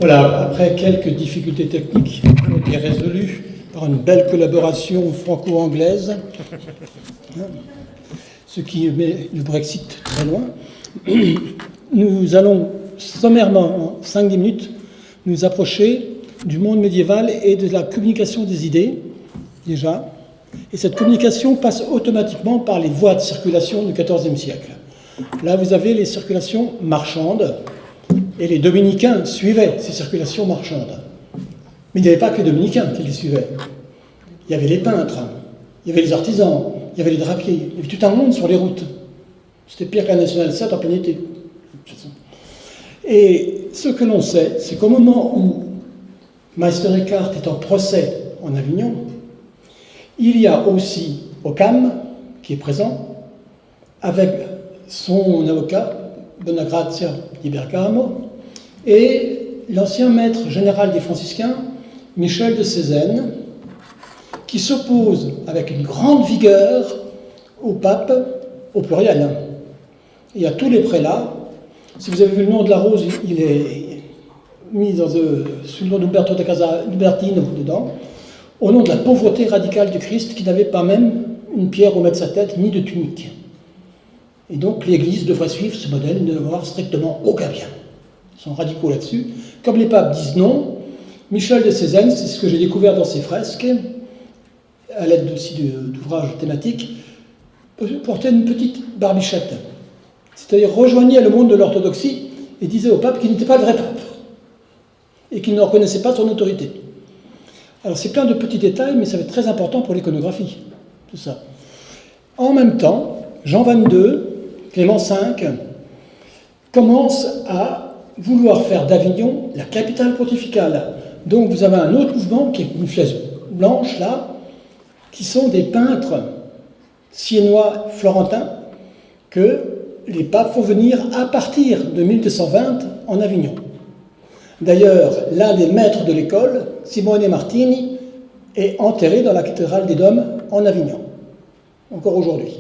Voilà, après quelques difficultés techniques qui ont été résolues par une belle collaboration franco-anglaise, ce qui met le Brexit très loin, nous allons sommairement, en 5-10 minutes, nous approcher du monde médiéval et de la communication des idées, déjà. Et cette communication passe automatiquement par les voies de circulation du XIVe siècle. Là, vous avez les circulations marchandes, et les dominicains suivaient ces circulations marchandes. Mais il n'y avait pas que les dominicains qui les suivaient. Il y avait les peintres, il y avait les artisans, il y avait les drapiers, il y avait tout un monde sur les routes. C'était pire qu'un National 7 en plein été. Et ce que l'on sait, c'est qu'au moment où Meister Eckhart est en procès en Avignon, il y a aussi Occam qui est présent, avec son avocat, Bonagrazia di Bergamo, et l'ancien maître général des franciscains, Michel de Cézanne, qui s'oppose avec une grande vigueur au pape, au pluriel. Il y a tous les prélats. Si vous avez vu le nom de la rose, il est mis sous le nom d'Umberto da Casalubertino dedans, au nom de la pauvreté radicale du Christ, qui n'avait pas même une pierre au mat de sa tête, ni de tunique. Et donc l'Église devrait suivre ce modèle, ne voir strictement aucun bien. Ils sont radicaux là-dessus. Comme les papes disent non, Michel de Cézanne, c'est ce que j'ai découvert dans ses fresques, à l'aide aussi d'ouvrages thématiques, portait une petite barbichette. C'est-à-dire rejoignait le monde de l'orthodoxie et disait au pape qu'il n'était pas le vrai pape et qu'il ne reconnaissait pas son autorité. Alors c'est plein de petits détails, mais ça va être très important pour l'iconographie, tout ça. En même temps, Jean XXII, Clément V, commence à vouloir faire d'Avignon la capitale pontificale. Donc vous avez un autre mouvement qui est une flèche blanche là, qui sont des peintres siennois florentins que les papes font venir à partir de 1220 en Avignon. D'ailleurs, l'un des maîtres de l'école, Simone Martini, est enterré dans la cathédrale des Dômes en Avignon, encore aujourd'hui.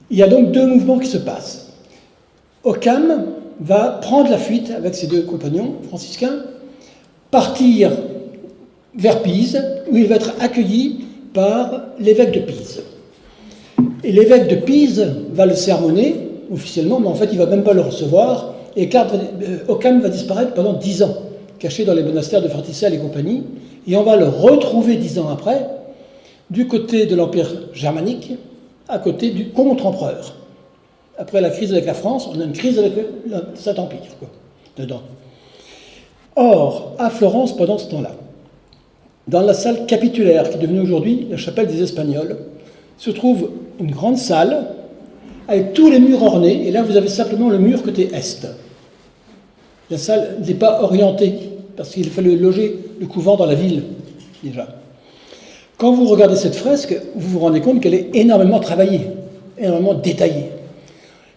Il y a donc deux mouvements qui se passent. Occam va prendre la fuite avec ses deux compagnons franciscains, partir vers Pise, où il va être accueilli par l'évêque de Pise. Et l'évêque de Pise va le sermonner officiellement, mais en fait il ne va même pas le recevoir, et Occam va disparaître pendant 10 ans, caché dans les monastères de Fraticelle et compagnie, et on va le retrouver 10 ans après, du côté de l'Empire germanique, à côté du contre-empereur. Après la crise avec la France, on a une crise avec le Saint-Empire, dedans. Or, à Florence, pendant ce temps-là, dans la salle capitulaire, qui est devenue aujourd'hui la chapelle des Espagnols, se trouve une grande salle avec tous les murs ornés, et là vous avez simplement le mur côté est. La salle n'est pas orientée, parce qu'il fallait loger le couvent dans la ville, déjà. Quand vous regardez cette fresque, vous vous rendez compte qu'elle est énormément travaillée, énormément détaillée.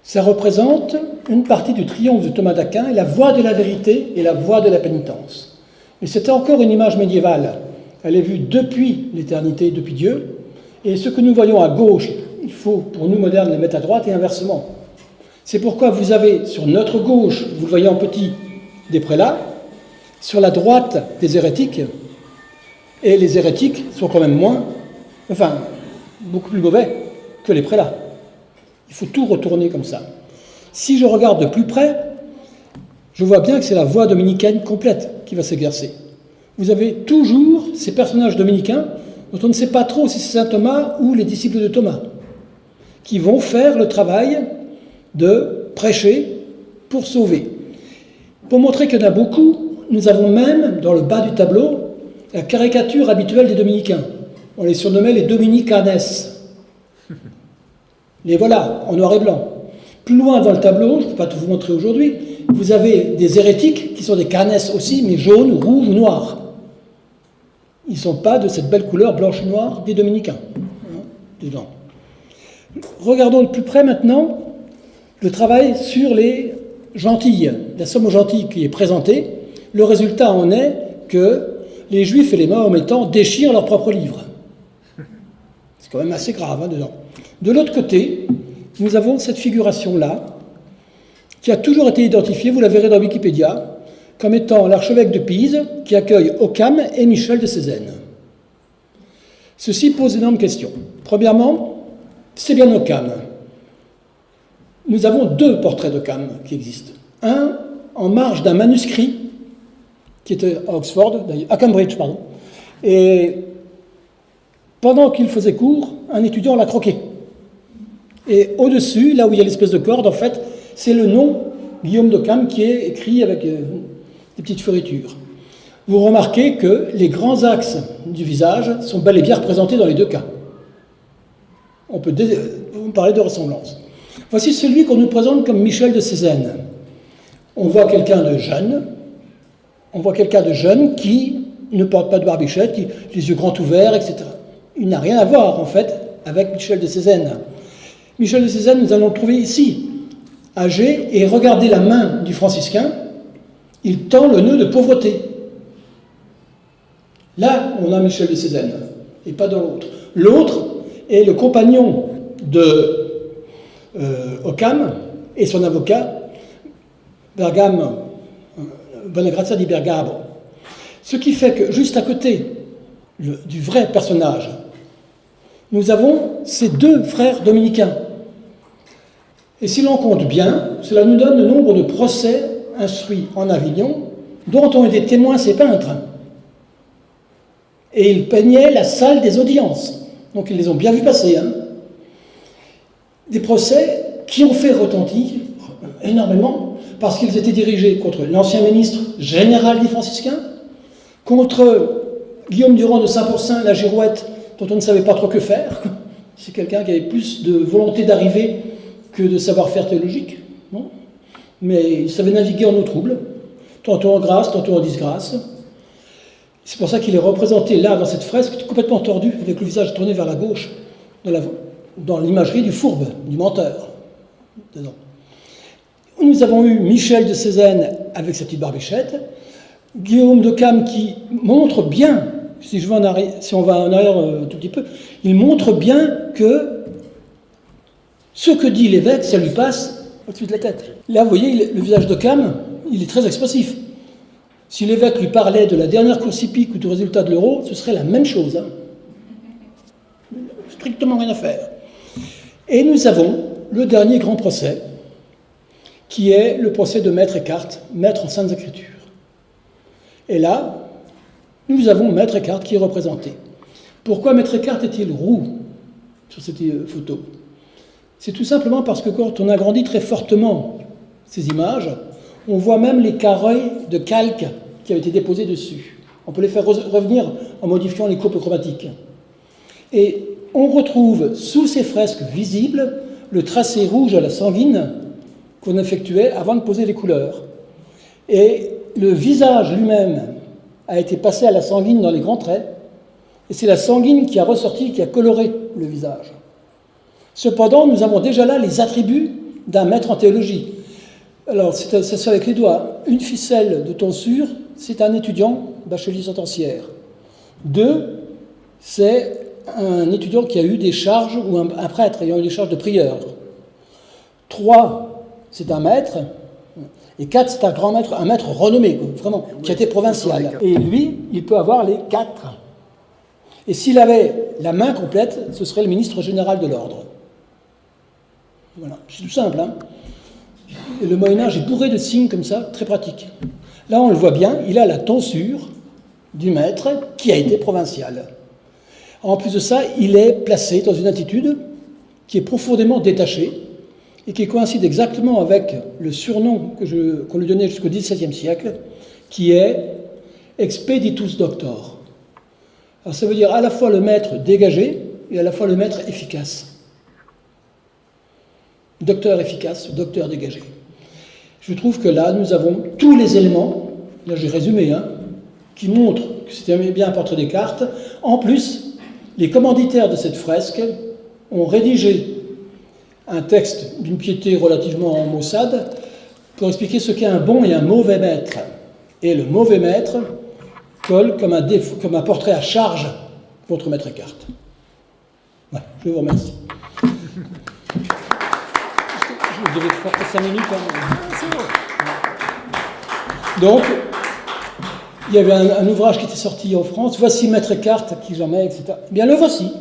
Ça représente une partie du triomphe de Thomas d'Aquin, et la voie de la vérité et la voie de la pénitence. Mais c'était encore une image médiévale. Elle est vue depuis l'éternité, depuis Dieu, et ce que nous voyons à gauche, il faut, pour nous modernes, les mettre à droite et inversement. C'est pourquoi vous avez, sur notre gauche, vous le voyez en petit, des prélats, sur la droite, des hérétiques, et les hérétiques sont quand même beaucoup plus mauvais que les prélats. Il faut tout retourner comme ça. Si je regarde de plus près, je vois bien que c'est la voie dominicaine complète qui va s'exercer. Vous avez toujours ces personnages dominicains dont on ne sait pas trop si c'est saint Thomas ou les disciples de Thomas, qui vont faire le travail de prêcher pour sauver. Pour montrer qu'il y en a beaucoup, nous avons même, dans le bas du tableau, la caricature habituelle des dominicains. On les surnommait les dominicanes. Les voilà, en noir et blanc. Plus loin dans le tableau, je ne peux pas tout vous montrer aujourd'hui, vous avez des hérétiques qui sont des canes aussi, mais jaunes, rouges ou noirs. Ils ne sont pas de cette belle couleur blanche et noire des dominicains. Dedans. Regardons de plus près maintenant le travail sur les gentilles, la somme aux gentilles qui est présentée. Le résultat en est que les juifs et les mahométans déchirent leurs propres livres. C'est quand même assez grave, dedans. De l'autre côté, nous avons cette figuration-là, qui a toujours été identifiée, vous la verrez dans Wikipédia, comme étant l'archevêque de Pise qui accueille Occam et Michel de Cézanne. Ceci pose d'énormes questions. Premièrement, c'est bien Occam. Nous avons deux portraits d'Occam qui existent. Un en marge d'un manuscrit qui était à Oxford, à Cambridge, pardon. Et pendant qu'il faisait cours, un étudiant l'a croqué. Et au-dessus, là où il y a l'espèce de corde, en fait, c'est le nom Guillaume d'Occam qui est écrit avec des petites fioritures. Vous remarquez que les grands axes du visage sont bel et bien représentés dans les deux cas. On peut parler de ressemblance. Voici celui qu'on nous présente comme Michel de Cézanne. On voit quelqu'un de jeune. On voit quelqu'un de jeune qui ne porte pas de barbichette, qui les yeux grands ouverts, etc. Il n'a rien à voir, en fait, avec Michel de Cézanne. Michel de Cézanne, nous allons le trouver ici, âgé, et regardez la main du franciscain, il tend le nœud de pauvreté. Là, on a Michel de Cézanne, et pas dans l'autre. L'autre est le compagnon de Occam et son avocat, Bonagrazia di Bergamo. Ce qui fait que, juste à côté du vrai personnage, nous avons ces deux frères dominicains. Et si l'on compte bien, cela nous donne le nombre de procès instruits en Avignon dont ont été témoins ces peintres. Et ils peignaient la salle des audiences. Donc ils les ont bien vus passer. Des procès qui ont fait retentir énormément parce qu'ils étaient dirigés contre l'ancien ministre général des franciscains, contre Guillaume Durand de Saint-Pourçain, la girouette, dont on ne savait pas trop que faire. C'est quelqu'un qui avait plus de volonté d'arriver que de savoir-faire théologique. Non, mais il savait naviguer en eau trouble, tantôt en grâce, tantôt en disgrâce. C'est pour ça qu'il est représenté là, dans cette fresque, complètement tordu, avec le visage tourné vers la gauche, dans l'imagerie du fourbe, du menteur. Dedans. Nous avons eu Michel de Cézanne avec sa petite barbichette, Guillaume d'Occam qui montre bien, si on va en arrière un tout petit peu, il montre bien que ce que dit l'évêque, ça lui passe au-dessus de la tête. Là, vous voyez, le visage d'Occam, il est très expressif. Si l'évêque lui parlait de la dernière course hippique ou du résultat de l'euro, ce serait la même chose. Strictement rien à faire. Et nous avons le dernier grand procès, qui est le procès de Maître Eckhart, maître en Saintes Écritures. Et là, nous avons Maître Eckhart qui est représenté. Pourquoi Maître Eckhart est-il roux sur cette photo? C'est tout simplement parce que quand on agrandit très fortement ces images, on voit même les carrés de calque qui avaient été déposés dessus. On peut les faire revenir en modifiant les courbes chromatiques. Et on retrouve sous ces fresques visibles le tracé rouge à la sanguine qu'on effectuait avant de poser les couleurs. Et le visage lui-même a été passé à la sanguine dans les grands traits, et c'est la sanguine qui a ressorti, qui a coloré le visage. Cependant, nous avons déjà là les attributs d'un maître en théologie. Alors, ça se fait avec les doigts. Une ficelle de tonsure, c'est un étudiant bachelier sentenciaire. 2, c'est un étudiant qui a eu des charges, ou un prêtre ayant eu des charges de prieur. 3, c'est un maître. Et 4, c'est un grand maître, un maître renommé, vraiment, qui a été provincial. Et lui, il peut avoir les 4. Et s'il avait la main complète, ce serait le ministre général de l'ordre. Voilà, c'est tout simple. Et le Moyen-Âge est bourré de signes comme ça, très pratiques. Là, on le voit bien, il a la tonsure du maître qui a été provincial. En plus de ça, il est placé dans une attitude qui est profondément détachée et qui coïncide exactement avec le surnom qu'on lui donnait jusqu'au XVIIe siècle, qui est Expeditus Doctor. Alors ça veut dire à la fois le maître dégagé et à la fois le maître efficace. Docteur efficace, docteur dégagé. Je trouve que là, nous avons tous les éléments, là j'ai résumé, qui montrent que c'était bien un portrait des cartes. En plus, les commanditaires de cette fresque ont rédigé un texte d'une piété relativement maussade pour expliquer ce qu'est un bon et un mauvais maître. Et le mauvais maître colle comme un portrait à charge contre Maître Eckhart. Voilà, je vous remercie. Je devais faire 5 minutes. Donc, il y avait un ouvrage qui était sorti en France, voici Maître Eckhart, qui jamais, etc. Eh bien, le voici.